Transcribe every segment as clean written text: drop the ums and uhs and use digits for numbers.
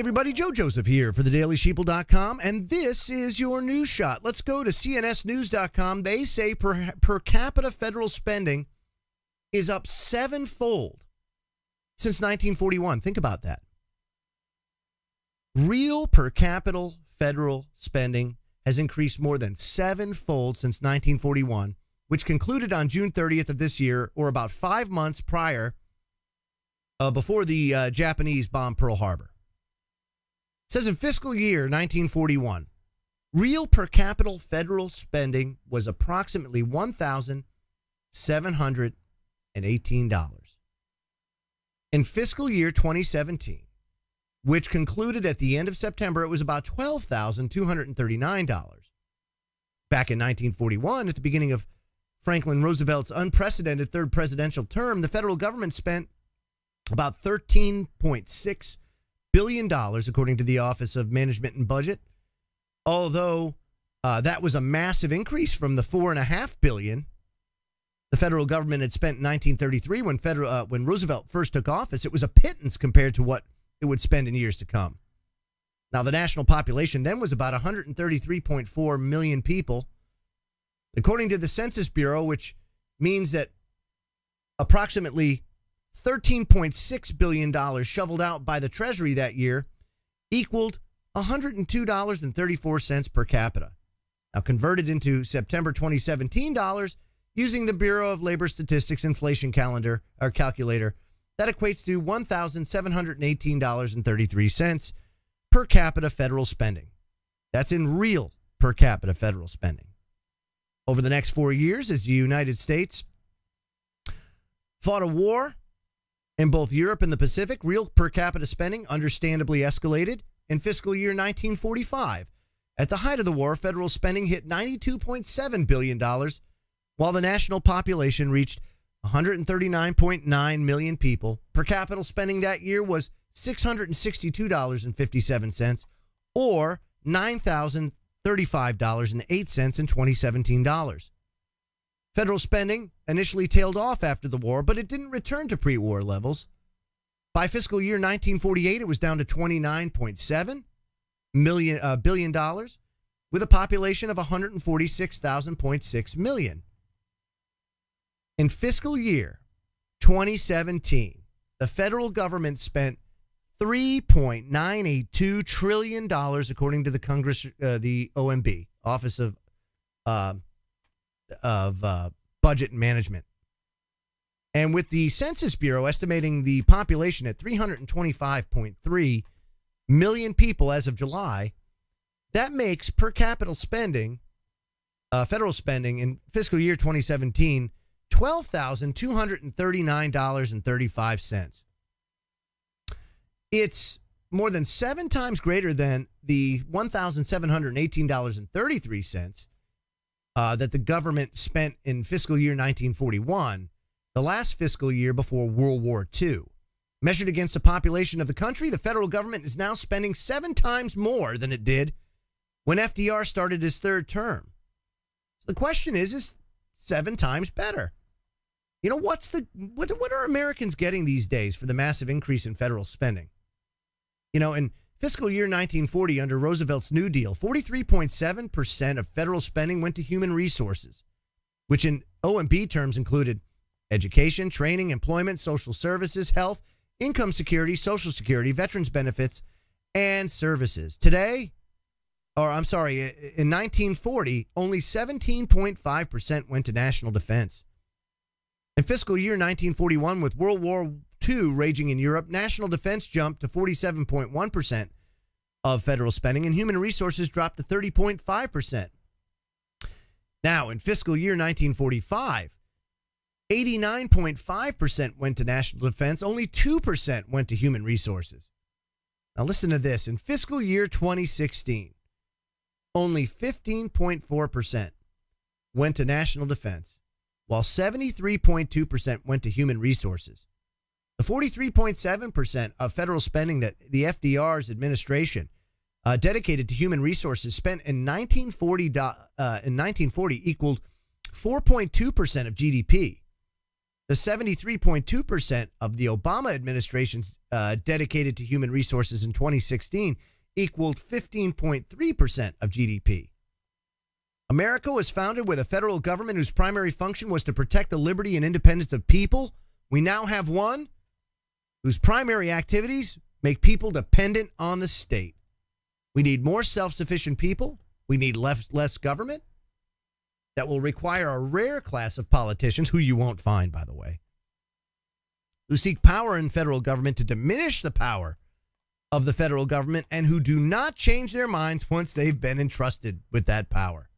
everybody, Joe Joseph here for the dailysheeple.com, and this is your news shot. Let's go to cnsnews.com. They say per capita federal spending is up sevenfold since 1941. Think about that. Real per capita federal spending has increased more than sevenfold since 1941, which concluded on June 30th of this year, or about 5 months prior, before the Japanese bombed Pearl Harbor. It says in fiscal year 1941, real per capita federal spending was approximately $1,718. In fiscal year 2017, which concluded at the end of September, it was about $12,239. Back in 1941, at the beginning of Franklin Roosevelt's unprecedented third presidential term, the federal government spent about $13.6 billion, according to the Office of Management and Budget, although that was a massive increase from the $4.5 billion the federal government had spent in 1933 when Roosevelt first took office. It was a pittance compared to what it would spend in years to come. Now, the national population then was about 133.4 million people. According to the Census Bureau, which means that approximately $13.6 billion shoveled out by the Treasury that year equaled $102.34 per capita. Now, converted into September 2017 dollars, using the Bureau of Labor Statistics inflation calculator, that equates to $1,718.33 per capita federal spending. That's in real per capita federal spending. Over the next 4 years, as the United States fought a war in both Europe and the Pacific, real per capita spending understandably escalated. In fiscal year 1945, at the height of the war, federal spending hit $92.7 billion, while the national population reached 139.9 million people. Per capita spending that year was $662.57, or $9,035.08 in 2017 dollars. Federal spending initially tailed off after the war, but it didn't return to pre-war levels. By fiscal year 1948, it was down to $29.7 billion, with a population of 146,000.6 million. In fiscal year 2017, the federal government spent $3.982 trillion, according to the the OMB, Office of Budget and Management. And with the Census Bureau estimating the population at 325.3 million people as of July, that makes per capita spending, federal spending in fiscal year 2017, $12,239.35. It's more than 7 times greater than the $1,718.33 that the government spent in fiscal year 1941, the last fiscal year before World War II. Measured against the population of the country, the federal government is now spending 7 times more than it did when FDR started his third term. So the question is 7 times better? You know, what are Americans getting these days for the massive increase in federal spending? You know, in fiscal year 1940, under Roosevelt's New Deal, 43.7% of federal spending went to human resources, which in OMB terms included education, training, employment, social services, health, income security, social security, veterans benefits, and services. Today, in 1940, only 17.5% went to national defense. In fiscal year 1941, with World War II raging in Europe, national defense jumped to 47.1% of federal spending, and human resources dropped to 30.5%. Now, in fiscal year 1945, 89.5% went to national defense, only 2% went to human resources. Now, listen to this. In fiscal year 2016, only 15.4% went to national defense, while 73.2% went to human resources. The 43.7% of federal spending that the FDR's administration dedicated to human resources spent in 1940 equaled 4.2% of GDP. The 73.2% of the Obama administration's dedicated to human resources in 2016 equaled 15.3% of GDP. America was founded with a federal government whose primary function was to protect the liberty and independence of people. We now have one whose primary activities make people dependent on the state. We need more self-sufficient people. We need less government. That will require a rare class of politicians, who you won't find, by the way, who seek power in federal government to diminish the power of the federal government and who do not change their minds once they've been entrusted with that power.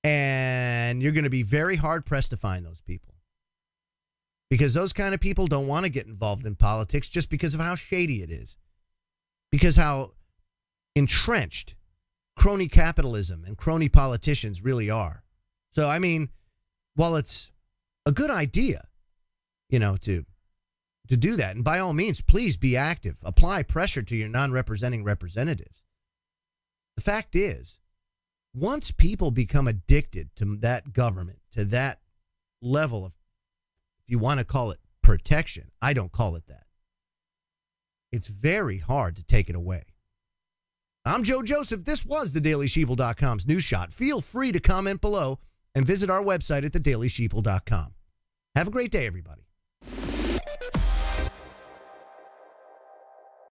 And you're going to be very hard-pressed to find those people, because those kind of people don't want to get involved in politics just because of how shady it is, because how entrenched crony capitalism and crony politicians really are. So, I mean, while it's a good idea, to do that, and by all means, please be active, apply pressure to your non-representing representatives. The fact is, once people become addicted to that government, to that level of, if you want to call it protection, I don't call it that, it's very hard to take it away. I'm Joe Joseph. This was thedailysheeple.com's News Shot. Feel free to comment below and visit our website at thedailysheeple.com. Have a great day, everybody.